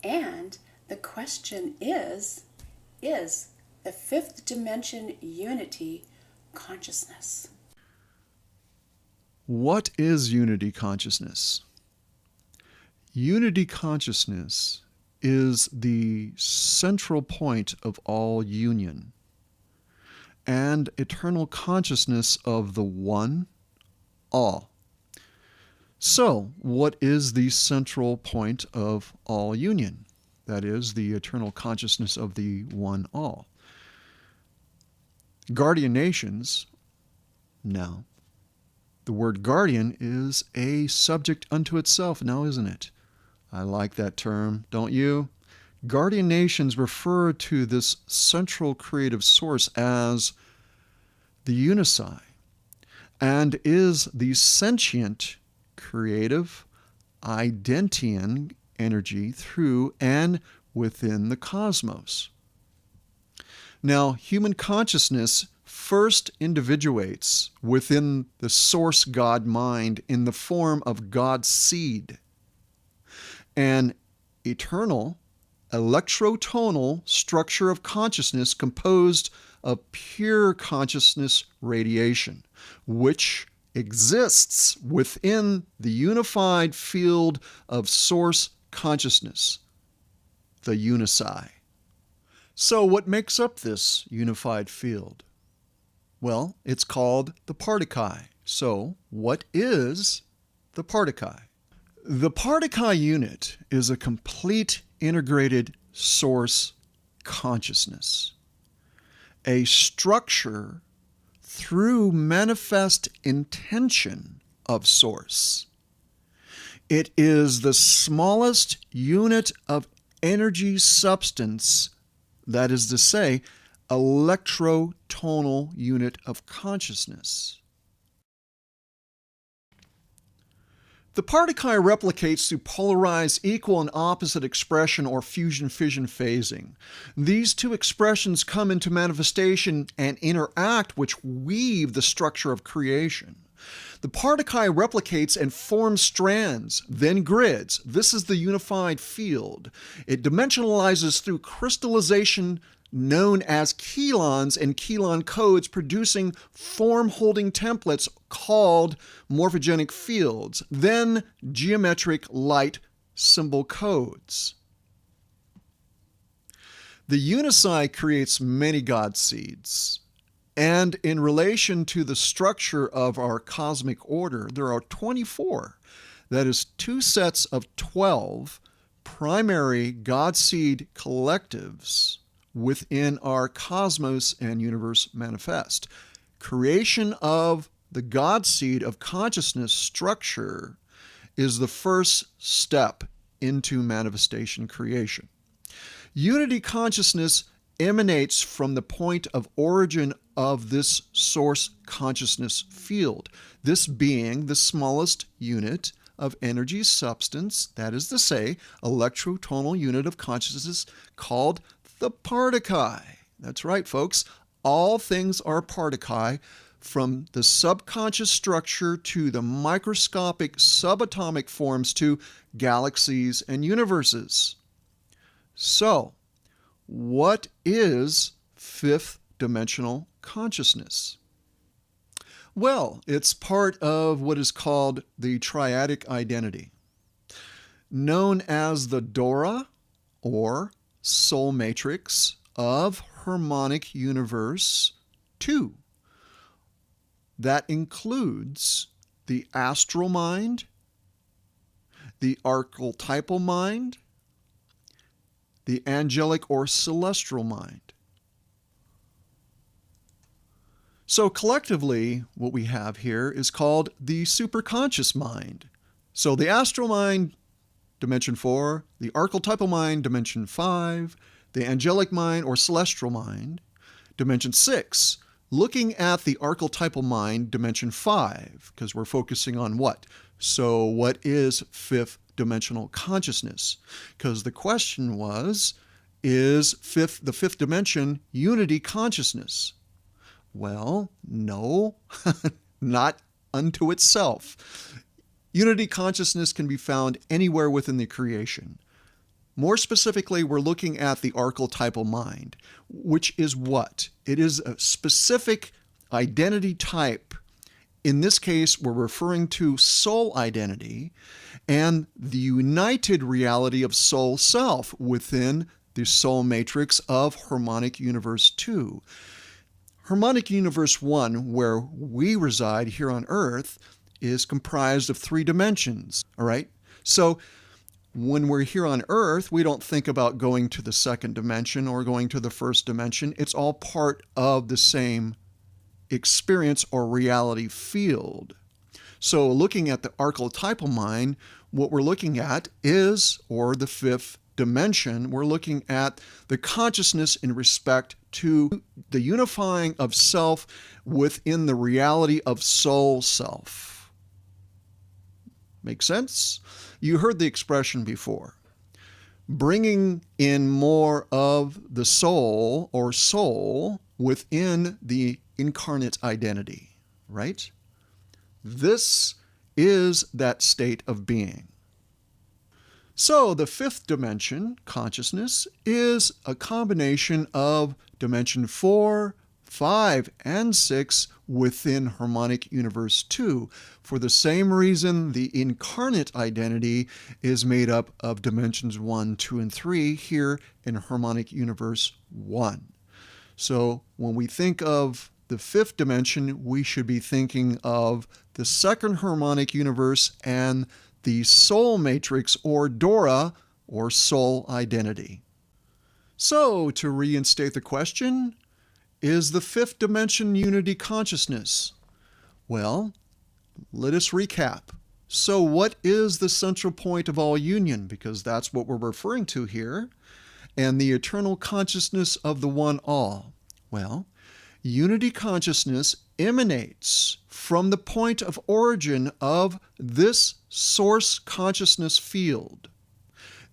And the question is the fifth dimension unity consciousness? What is unity consciousness? Unity consciousness is the central point of all union and eternal consciousness of the one, all. So, what is the central point of all union? That is, the eternal consciousness of the one, all. Guardian nations, now, the word guardian is a subject unto itself now, isn't it? I like that term, don't you? Guardian nations refer to this central creative source as the unici and is the sentient, creative, identian energy through and within the cosmos. Now, human consciousness first individuates within the source God mind in the form of God's seed, an eternal, electrotonal structure of consciousness composed of pure consciousness radiation, which exists within the unified field of source consciousness, the unici. So what makes up this unified field? Well, it's called the particle. So what is the particle? The particle unit is a complete integrated source consciousness, a structure through manifest intention of source. It is the smallest unit of energy substance, that is to say, electrotonal unit of consciousness. The particle replicates through polarized equal and opposite expression or fusion-fission phasing. These two expressions come into manifestation and interact, which weave the structure of creation. The particle replicates and forms strands, then grids. This is the unified field. It dimensionalizes through crystallization known as chelons and chelon codes, producing form-holding templates called morphogenic fields, then geometric light symbol codes. The unici creates many God seeds, and in relation to the structure of our cosmic order, there are 24. That is 2 sets of 12 primary God seed collectives within our cosmos and universe manifest. Creation of the God seed of consciousness structure is the first step into manifestation creation. Unity consciousness emanates from the point of origin of this source consciousness field, this being the smallest unit of energy substance, that is to say, electrotonal unit of consciousness called the particle. That's right, folks. All things are particle, from the subconscious structure to the microscopic subatomic forms to galaxies and universes. So, what is fifth dimensional consciousness? Well, it's part of what is called the triadic identity, known as the Dora or soul matrix of harmonic universe 2. That includes the astral mind, the archetypal mind, the angelic or celestial mind. So collectively, what we have here is called the superconscious mind. So the astral mind, dimension 4, the archetypal mind, dimension 5, the angelic mind or celestial mind, dimension 6. Looking at the archetypal mind, dimension 5, because we're focusing on what? So what is fifth dimensional consciousness? Because the question was, is the fifth dimension unity consciousness? Well, no, not unto itself. Unity consciousness can be found anywhere within the creation. More specifically, we're looking at the archetypal mind, which is what? It is a specific identity type. In this case, we're referring to soul identity and the united reality of soul self within the soul matrix of harmonic universe 2. Harmonic universe 1, where we reside here on Earth, is comprised of 3 dimensions, all right? So when we're here on Earth, we don't think about going to the second dimension or going to the first dimension. It's all part of the same experience or reality field. So looking at the archetypal mind, what we're looking at is, or the 5th dimension, we're looking at the consciousness in respect to the unifying of self within the reality of soul self. Make sense? You heard the expression before. Bringing in more of the soul or soul within the incarnate identity, right? This is that state of being. So the 5th dimension, consciousness, is a combination of dimension 4, 5, and 6 within harmonic universe 2. For the same reason, the incarnate identity is made up of dimensions 1, 2, and 3 here in harmonic universe 1. So when we think of the 5th dimension, we should be thinking of the 2nd harmonic universe and the soul matrix, or Dora, or soul identity. So to reinstate the question, is the 5th dimension unity consciousness? Well, let us recap. So what is the central point of all union? Because that's what we're referring to here. And the eternal consciousness of the one all. Well, unity consciousness emanates from the point of origin of this source consciousness field.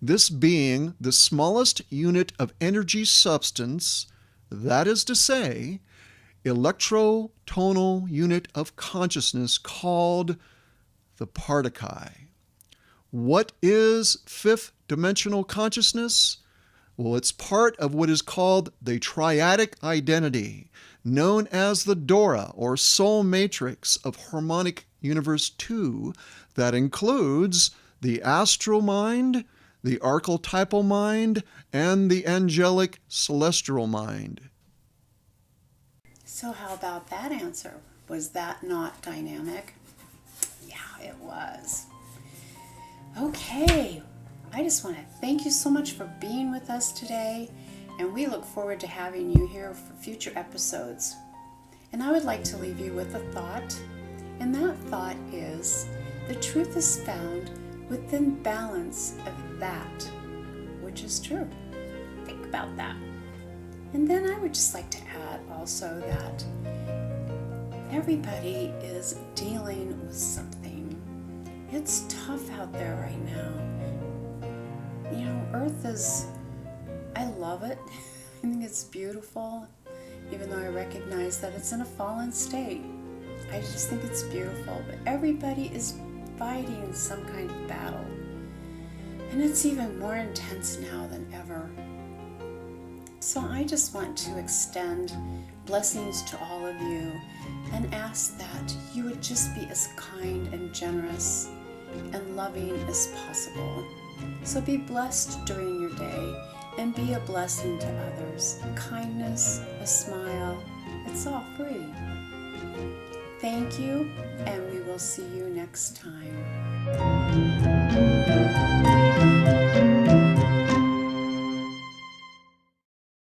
This being the smallest unit of energy substance, that is to say, electrotonal unit of consciousness called the particle. What is 5th dimensional consciousness? Well, it's part of what is called the triadic identity, known as the Dora, or soul matrix of harmonic universe 2, that includes the astral mind, the archetypal mind, and the angelic celestial mind. So how about that answer? Was that not dynamic? Yeah, it was. Okay, I just want to thank you so much for being with us today, and we look forward to having you here for future episodes. And I would like to leave you with a thought, and that thought is, the truth is found within balance of that which is true. Think about that. And then I would just like to add also that everybody is dealing with something. It's tough out there right now. You know, Earth is, I love it. I think it's beautiful, even though I recognize that it's in a fallen state. I just think it's beautiful, but everybody is fighting some kind of battle. And it's even more intense now than ever. So I just want to extend blessings to all of you and ask that you would just be as kind and generous and loving as possible. So be blessed during your day and be a blessing to others. Kindness, a smile, it's all free. Thank you, and we will see you next time.